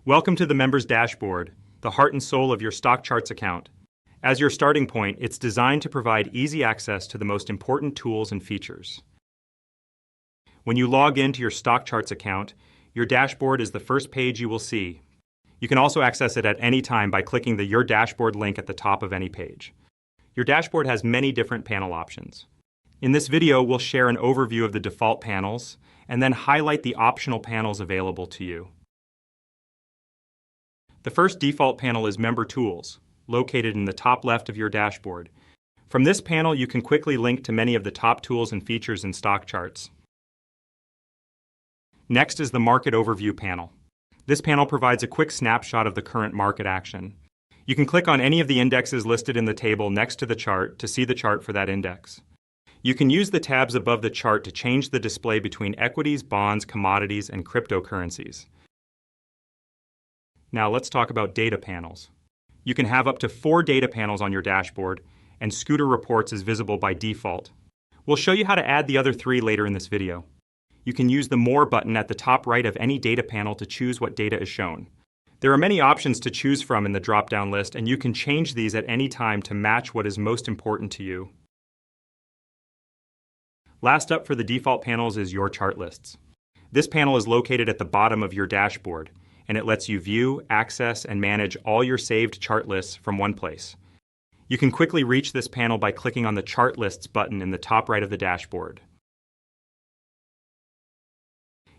Welcome to the Members Dashboard, the heart and soul of your StockCharts account. As your starting point, it's designed to provide easy access to the most important tools and features. When you log into your StockCharts account, your dashboard is the first page you will see. You can also access it at any time by clicking the Your Dashboard link at the top of any page. Your dashboard has many different panel options. In this video, we'll share an overview of the default panels and then highlight the optional panels available to you. The first default panel is Member Tools, located in the top left of your dashboard. From this panel, you can quickly link to many of the top tools and features in StockCharts. Next is the Market Overview panel. This panel provides a quick snapshot of the current market action. You can click on any of the indexes listed in the table next to the chart to see the chart for that index. You can use the tabs above the chart to change the display between equities, bonds, commodities, and cryptocurrencies. Now let's talk about data panels. You can have up to 4 data panels on your dashboard, and Scooter Reports is visible by default. We'll show you how to add the other 3 later in this video. You can use the More button at the top right of any data panel to choose what data is shown. There are many options to choose from in the drop-down list, and you can change these at any time to match what is most important to you. Last up for the default panels is Your ChartLists. This panel is located at the bottom of your dashboard, and it lets you view, access, and manage all your saved chart lists from one place. You can quickly reach this panel by clicking on the ChartLists button in the top right of the dashboard.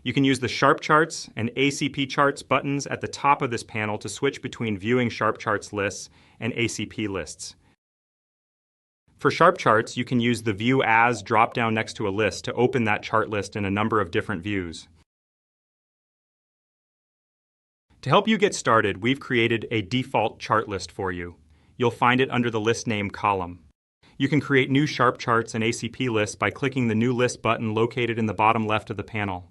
You can use the Sharp Charts and ACP Charts buttons at the top of this panel to switch between viewing Sharp Charts lists and ACP lists. For Sharp Charts, you can use the View As drop-down next to a list to open that chart list in a number of different views. To help you get started, we've created a default chart list for you. You'll find it under the List Name column. You can create new Sharp Charts and ACP lists by clicking the New List button located in the bottom left of the panel.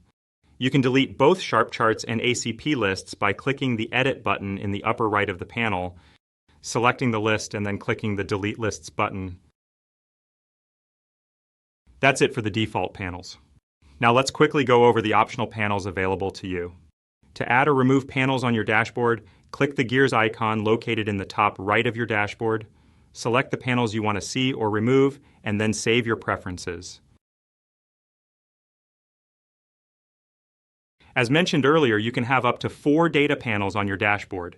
You can delete both Sharp Charts and ACP lists by clicking the Edit button in the upper right of the panel, selecting the list, and then clicking the Delete Lists button. That's it for the default panels. Now let's quickly go over the optional panels available to you. To add or remove panels on your dashboard, click the gears icon located in the top right of your dashboard, select the panels you want to see or remove, and then save your preferences. As mentioned earlier, you can have up to 4 data panels on your dashboard.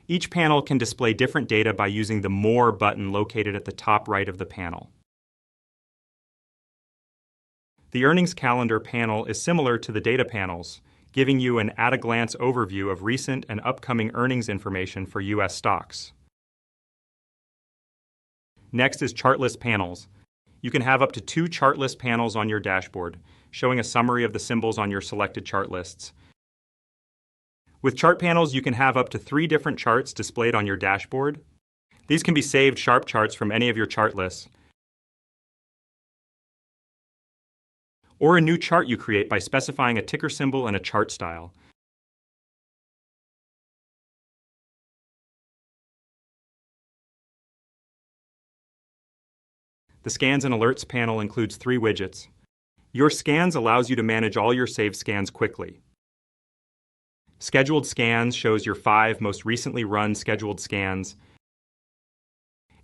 Each panel can display different data by using the More button located at the top right of the panel. The Earnings Calendar panel is similar to the data panels, giving you an at-a-glance overview of recent and upcoming earnings information for U.S. stocks. Next is chart list panels. You can have up to 2 chart list panels on your dashboard, showing a summary of the symbols on your selected chart lists. With chart panels, you can have up to 3 different charts displayed on your dashboard. These can be saved Sharp Charts from any of your chart lists, or a new chart you create by specifying a ticker symbol and a chart style. The Scans and Alerts panel includes 3 widgets. Your Scans allows you to manage all your saved scans quickly. Scheduled Scans shows your 5 most recently run scheduled scans,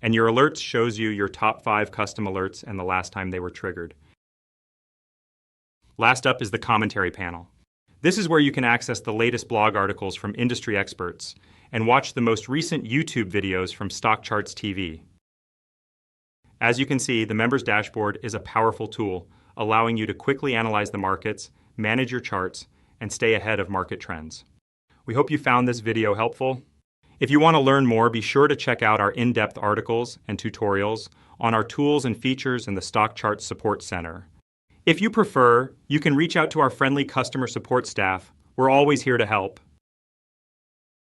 and your Alerts shows you your top 5 custom alerts and the last time they were triggered. Last up is the Commentary panel. This is where you can access the latest blog articles from industry experts and watch the most recent YouTube videos from StockCharts TV. As you can see, the Members Dashboard is a powerful tool, allowing you to quickly analyze the markets, manage your charts, and stay ahead of market trends. We hope you found this video helpful. If you want to learn more, be sure to check out our in-depth articles and tutorials on our tools and features in the StockCharts Support Center. If you prefer, you can reach out to our friendly customer support staff. We're always here to help.